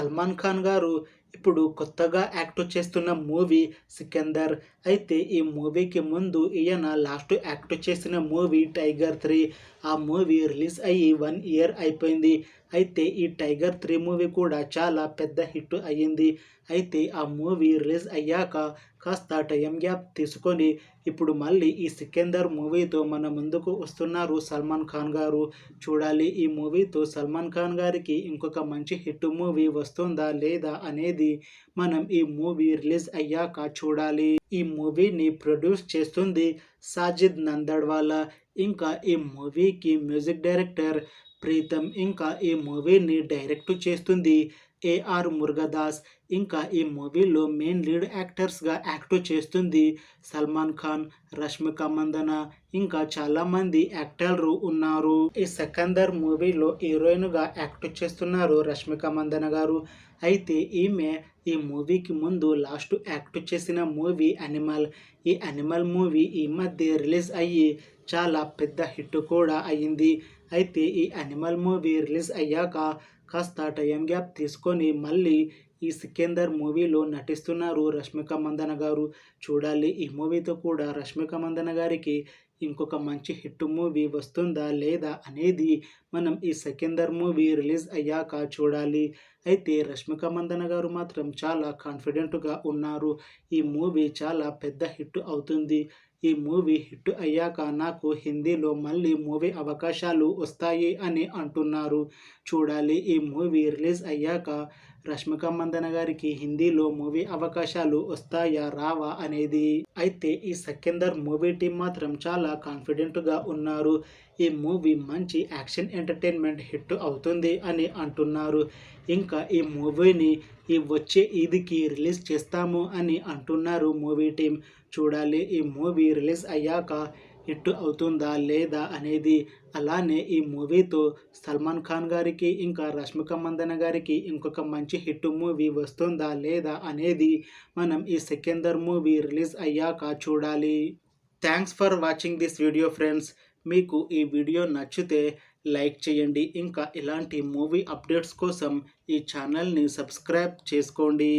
సల్మాన్ ఖాన్ గారు ఇప్పుడు కొత్తగా యాక్ట్ చేస్తున్న మూవీ సికందర్. అయితే ఈ మూవీకి ముందు ఈయన లాస్ట్ యాక్ట్ చేసిన మూవీ టైగర్ 3. ఆ మూవీ రిలీజ్ అయ్యి 1 ఇయర్ అయిపోయింది. అయితే ఈ టైగర్ 3 మూవీ కూడా చాలా పెద్ద హిట్ అయ్యింది. అయితే ఆ మూవీ రిలీజ్ అయ్యాక కాస్త టైం గ్యాప్ తీసుకొని ఇప్పుడు మళ్ళీ ఈ సికందర్ మూవీతో మన ముందుకు వస్తున్నారు సల్మాన్ ఖాన్ గారు. చూడాలి ఈ మూవీతో సల్మాన్ ఖాన్ గారికి ఇంకొక మంచి హిట్ మూవీ వస్తుందా లేదా అనేది మనం ఈ మూవీ రిలీజ్ అయ్యాక చూడాలి. ఈ మూవీని ప్రొడ్యూస్ చేస్తుంది సాజిద్ నందడ్వాలా. ఇంకా ఈ మూవీకి మ్యూజిక్ డైరెక్టర్ ప్రీతం. ఇంకా ఈ మూవీని డైరెక్ట్ చేస్తుంది ఏఆర్ మురుగదాస్. ఇంకా ఈ మూవీలో మెయిన్ లీడ్ యాక్టర్స్గా యాక్ట్ చేస్తుంది సల్మాన్ ఖాన్, రష్మిక మందన, ఇంకా చాలామంది యాక్టర్లు ఉన్నారు. ఈ సికందర్ మూవీలో హీరోయిన్గా యాక్ట్ చేస్తున్నారు రష్మిక మందన గారు. అయితే ఈమె ఈ మూవీకి ముందు లాస్ట్ యాక్ట్ చేసిన మూవీ అనిమల్. ఈ అనిమల్ మూవీ ఈ మధ్య రిలీజ్ అయ్యి చాలా పెద్ద హిట్ కూడా అయ్యింది. అయితే ఈ అనిమల్ మూవీ రిలీజ్ అయ్యాక కాస్త టైం గ్యాప్ తీసుకొని మళ్ళీ ఈ సికందర్ మూవీలో నటిస్తున్నారు రష్మిక మందన గారు. చూడాలి ఈ మూవీతో కూడా రష్మిక మందన గారికి ఇంకొక మంచి హిట్ మూవీ వస్తుందా లేదా అనేది మనం ఈ సికందర్ మూవీ రిలీజ్ అయ్యాక చూడాలి. అయితే రష్మిక మందన గారు మాత్రం చాలా కాన్ఫిడెంట్గా ఉన్నారు. ఈ మూవీ చాలా పెద్ద హిట్ అవుతుంది. ఈ మూవీ హిట్ అయ్యాక నాకు హిందీలో మళ్ళీ మూవీ అవకాశాలు వస్తాయి అని అంటున్నారు. చూడాలి ఈ మూవీ రిలీజ్ అయ్యాక రష్మిక మందన గారికి హిందీలో మూవీ అవకాశాలు వస్తాయా రావా అనేది. అయితే ఈ సికందర్ మూవీ టీం మాత్రం చాలా కాన్ఫిడెంట్గా ఉన్నారు. ఈ మూవీ మంచి యాక్షన్ ఎంటర్టైన్మెంట్ హిట్ అవుతుంది అని అంటున్నారు. ఇంకా ఈ మూవీని ఈ వచ్చే ఈద్కి రిలీజ్ చేస్తాము అని అంటున్నారు మూవీ టీం. చూడాలి ఈ మూవీ రిలీజ్ అయ్యాక హిట్ అవుతుందా లేదా అనేది. అలానే ఈ మూవీతో సల్మాన్ ఖాన్ గారికి ఇంకా రష్మిక మందన గారికి ఇంకొక మంచి హిట్ మూవీ వస్తుందా లేదా అనేది మనం ఈ సికందర్ మూవీ రిలీజ్ అయ్యాక చూడాలి. Thanks for watching this video friends. మీకు ఈ వీడియో నచ్చితే లైక్ చేయండి. ఇంకా ఇలాంటి మూవీ అప్డేట్స్ కోసం ఈ ఛానల్ని సబ్స్క్రైబ్ చేసుకోండి.